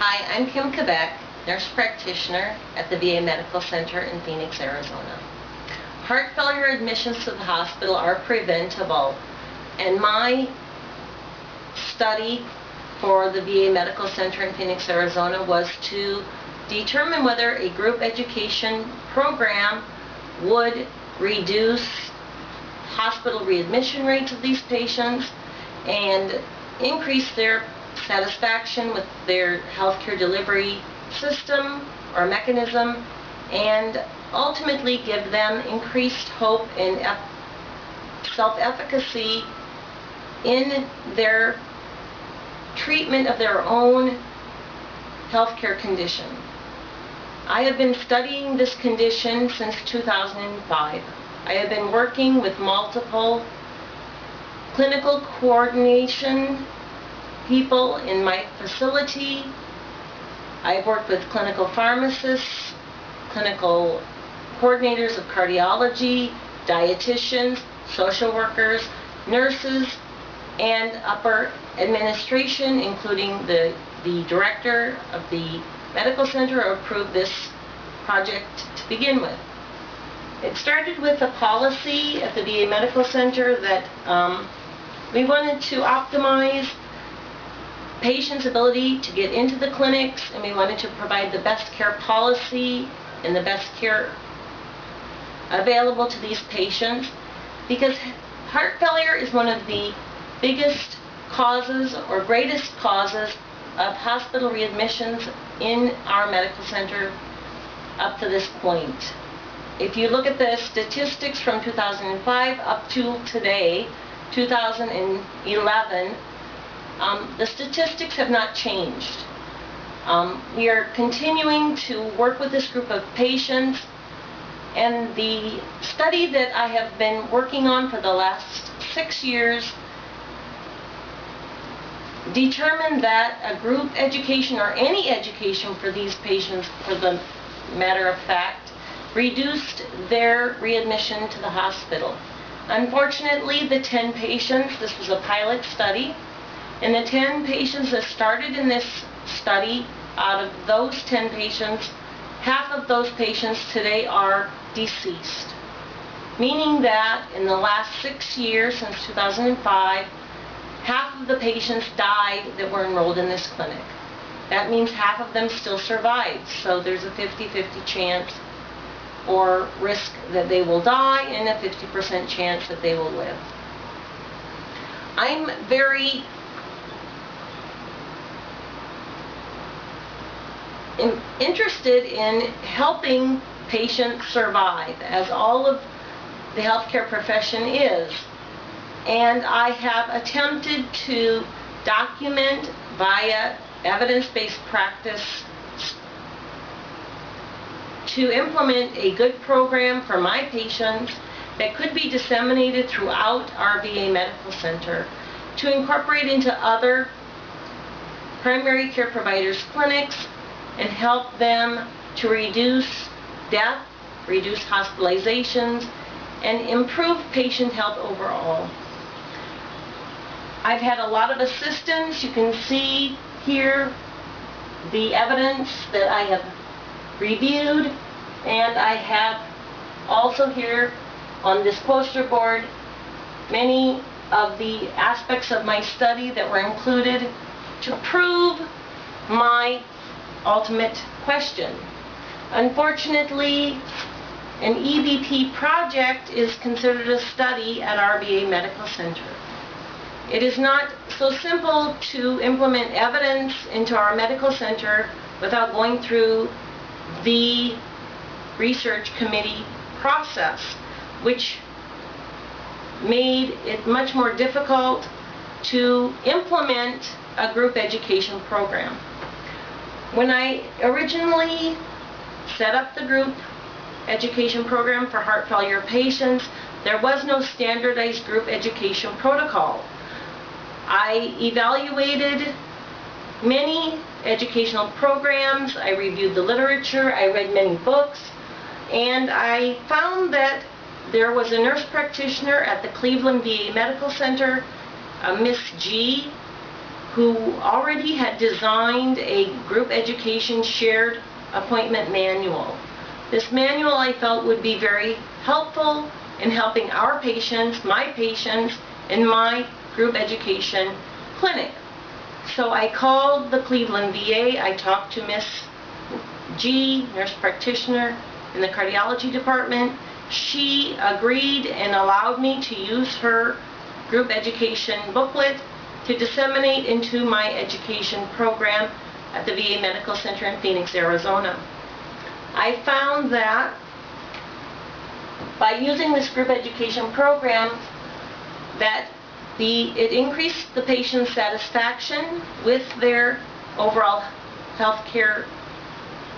Hi, I'm Kim Quebec, nurse practitioner at the VA Medical Center in Phoenix, Arizona. Heart failure admissions to the hospital are preventable, and my study for the VA Medical Center in Phoenix, Arizona was to determine whether a group education program would reduce hospital readmission rates of these patients and increase their satisfaction with their healthcare delivery system or mechanism, and ultimately give them increased hope and self-efficacy in their treatment of their own healthcare condition. I have been studying this condition since 2005. I have been working with multiple clinical coordination people in my facility. I've worked with clinical pharmacists, clinical coordinators of cardiology, dietitians, social workers, nurses, and upper administration, including the director of the medical center who approved this project to begin with. It started with a policy at the VA Medical Center that we wanted to optimize patients' ability to get into the clinics, and we wanted to provide the best care policy and the best care available to these patients, because heart failure is one of the biggest causes or greatest causes of hospital readmissions in our medical center up to this point. If you look at the statistics from 2005 up to today, 2011, the statistics have not changed. We are continuing to work with this group of patients, and the study that I have been working on for the last 6 years determined that a group education, or any education for these patients for the matter of fact, reduced their readmission to the hospital. Unfortunately, the 10 patients, this was a pilot study, and the 10 patients that started in this study, out of those 10 patients, half of those patients today are deceased. Meaning that in the last 6 years, since 2005, half of the patients died that were enrolled in this clinic. That means half of them still survived. So there's a 50-50 chance or risk that they will die, and a 50% chance that they will live. I'm very interested in helping patients survive, as all of the healthcare profession is. And I have attempted to document via evidence-based practice to implement a good program for my patients that could be disseminated throughout our VA Medical Center, to incorporate into other primary care providers' clinics and help them to reduce death, reduce hospitalizations, and improve patient health overall. I've had a lot of assistance. You can see here the evidence that I have reviewed, and I have also here on this poster board many of the aspects of my study that were included to prove my ultimate question. Unfortunately, an EVP project is considered a study at our VA Medical Center. It is not so simple to implement evidence into our medical center without going through the research committee process, which made it much more difficult to implement a group education program. When I originally set up the group education program for heart failure patients, there was no standardized group education protocol. I evaluated many educational programs, I reviewed the literature, I read many books, and I found that there was a nurse practitioner at the Cleveland VA Medical Center, Miss G, who already had designed a group education shared appointment manual. This manual I felt would be very helpful in helping our patients, my patients, in my group education clinic. So I called the Cleveland VA. I talked to Miss G, nurse practitioner in the cardiology department. She agreed and allowed me to use her group education booklet to disseminate into my education program at the VA Medical Center in Phoenix, Arizona. I found that by using this group education program that it increased the patient's satisfaction with their overall health care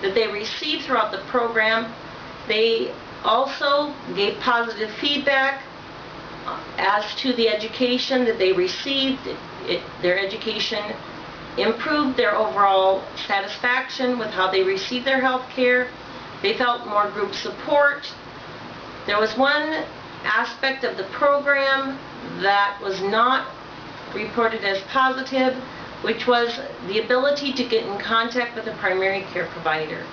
that they received throughout the program. They also gave positive feedback as to the education that they received. Their education improved their overall satisfaction with how they received their health care. They felt more group support. There was one aspect of the program that was not reported as positive, which was the ability to get in contact with a primary care provider.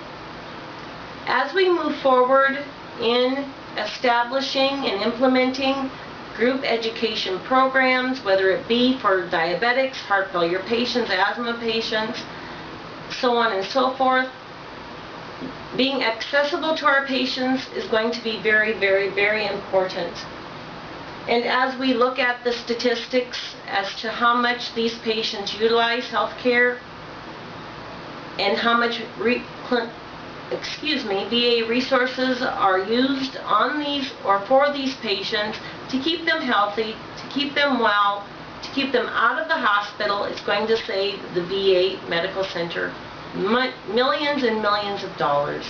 As we move forward in establishing and implementing group education programs, whether it be for diabetics, heart failure patients, asthma patients, so on and so forth, being accessible to our patients is going to be very, very, very important. And as we look at the statistics as to how much these patients utilize health care and how much VA resources are used on these or for these patients to keep them healthy, to keep them well, to keep them out of the hospital, it's going to save the VA Medical Center millions and millions of dollars.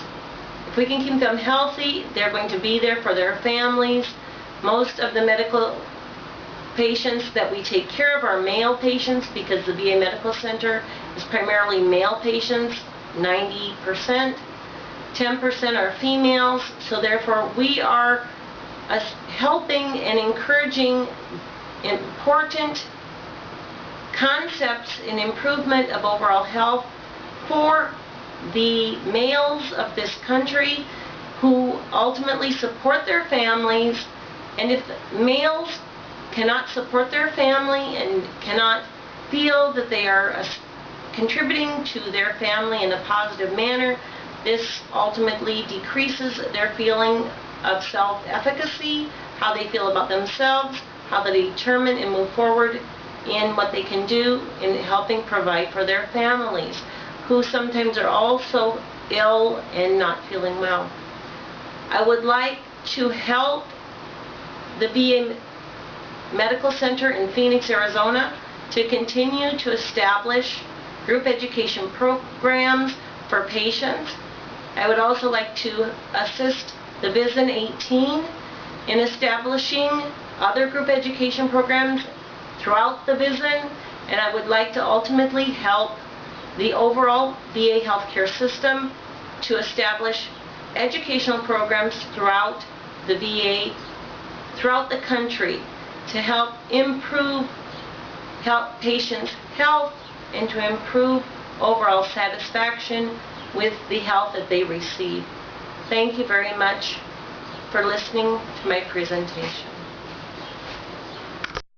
If we can keep them healthy, they're going to be there for their families. Most of the medical patients that we take care of are male patients because the VA Medical Center is primarily male patients, 90%. 10% are females, so therefore we are helping and encouraging important concepts in improvement of overall health for the males of this country who ultimately support their families. And if males cannot support their family and cannot feel that they are contributing to their family in a positive manner, this ultimately decreases their feeling of self-efficacy, how they feel about themselves, how they determine and move forward in what they can do in helping provide for their families, who sometimes are also ill and not feeling well. I would like to help the VA Medical Center in Phoenix, Arizona to continue to establish group education programs for patients. I would also like to assist the VISN 18 in establishing other group education programs throughout the VISN, and I would like to ultimately help the overall VA healthcare system to establish educational programs throughout the VA, throughout the country, to help improve patients' health and to improve overall satisfaction with the health that they receive. Thank you very much for listening to my presentation.